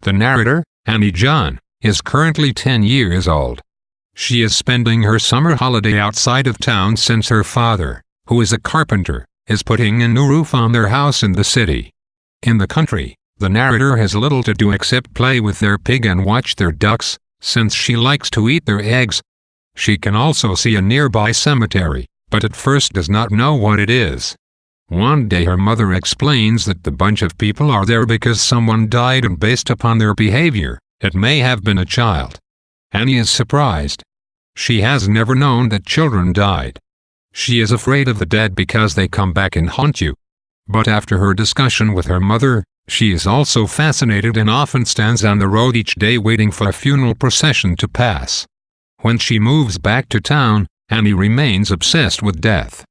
The narrator, Annie John, is currently 10 years old. She is spending her summer holiday outside of town since her father, who is a carpenter, is putting a new roof on their house in the city. In the country, the narrator has little to do except play with their pig and watch their ducks, since she likes to eat their eggs. She can also see a nearby cemetery, but at first does not know what it is. One day her mother explains that the bunch of people are there because someone died, and based upon their behavior, it may have been a child. Annie is surprised. She has never known that children died. She is afraid of the dead because they come back and haunt you. But after her discussion with her mother, she is also fascinated and often stands on the road each day waiting for a funeral procession to pass. When she moves back to town, Annie remains obsessed with death.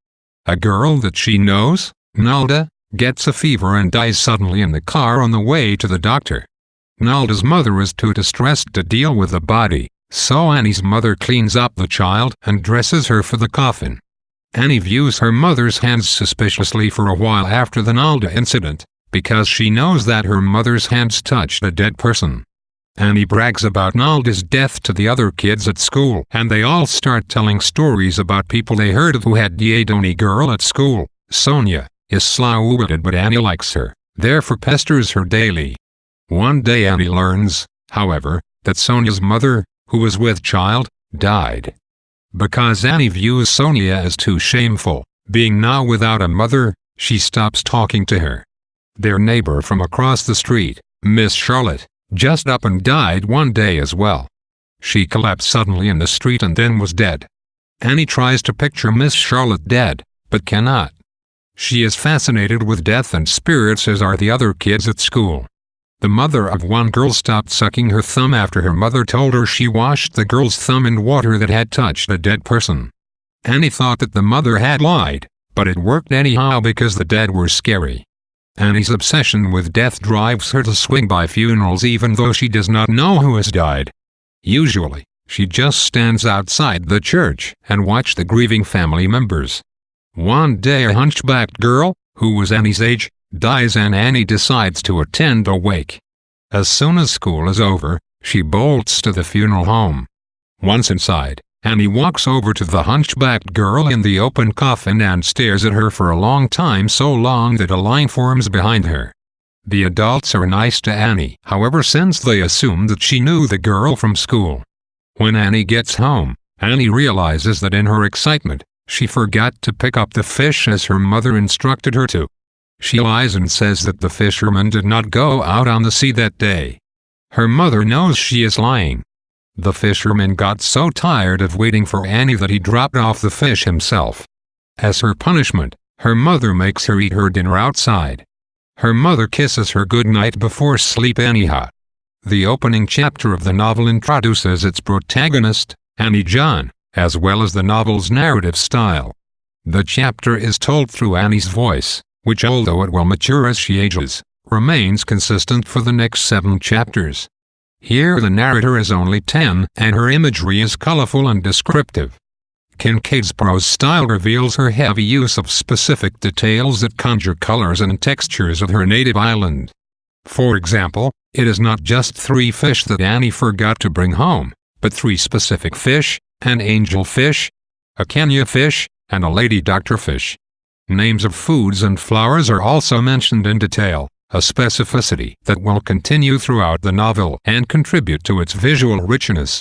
A girl that she knows, Nalda, gets a fever and dies suddenly in the car on the way to the doctor. Nalda's mother is too distressed to deal with the body, so Annie's mother cleans up the child and dresses her for the coffin. Annie views her mother's hands suspiciously for a while after the Nalda incident, because she knows that her mother's hands touched a dead person. Annie brags about Nalda's death to the other kids at school, and they all start telling stories about people they heard of who had died. Only girl at school, Sonia, is slow-witted, but Annie likes her, therefore pesters her daily. One day Annie learns, however, that Sonia's mother, who was with child, died. Because Annie views Sonia as too shameful, being now without a mother, she stops talking to her. Their neighbor from across the street, Miss Charlotte, just up and died one day as well. She collapsed suddenly in the street and then was dead. Annie tries to picture Miss Charlotte dead, but cannot. She is fascinated with death and spirits, as are the other kids at school. The mother of one girl stopped sucking her thumb after her mother told her she washed the girl's thumb in water that had touched a dead person. Annie thought that the mother had lied, but it worked anyhow because the dead were scary. Annie's obsession with death drives her to swing by funerals even though she does not know who has died. Usually, she just stands outside the church and watches the grieving family members. One day a hunchbacked girl, who was Annie's age, dies and Annie decides to attend a wake. As soon as school is over, she bolts to the funeral home. Once inside, Annie walks over to the hunchbacked girl in the open coffin and stares at her for a long time, so long that a line forms behind her. The adults are nice to Annie, however, since they assume that she knew the girl from school. When Annie gets home, Annie realizes that in her excitement, she forgot to pick up the fish as her mother instructed her to. She lies and says that the fisherman did not go out on the sea that day. Her mother knows she is lying. The fisherman got so tired of waiting for Annie that he dropped off the fish himself. As her punishment, her mother makes her eat her dinner outside. Her mother kisses her goodnight before sleep anyhow. The opening chapter of the novel introduces its protagonist, Annie John, as well as the novel's narrative style. The chapter is told through Annie's voice, which, although it will mature as she ages, remains consistent for the next 7 chapters. Here the narrator is only 10, and her imagery is colorful and descriptive. Kincaid's prose style reveals her heavy use of specific details that conjure colors and textures of her native island. For example, it is not just 3 fish that Annie forgot to bring home, but 3 specific fish, an angel fish, a Kenya fish, and a lady doctor fish. Names of foods and flowers are also mentioned in detail, a specificity that will continue throughout the novel and contribute to its visual richness.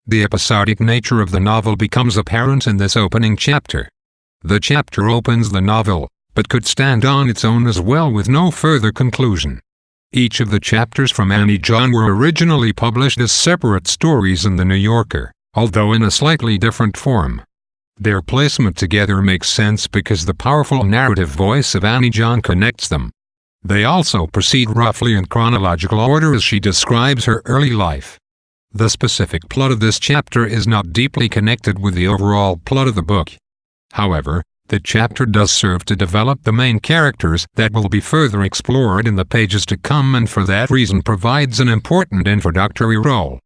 The episodic nature of the novel becomes apparent in this opening chapter. The chapter opens the novel, but could stand on its own as well with no further conclusion. Each of the chapters from Annie John were originally published as separate stories in The New Yorker, although in a slightly different form. Their placement together makes sense because the powerful narrative voice of Annie John connects them. They also proceed roughly in chronological order as she describes her early life. The specific plot of this chapter is not deeply connected with the overall plot of the book. However, the chapter does serve to develop the main characters that will be further explored in the pages to come, and for that reason provides an important introductory role.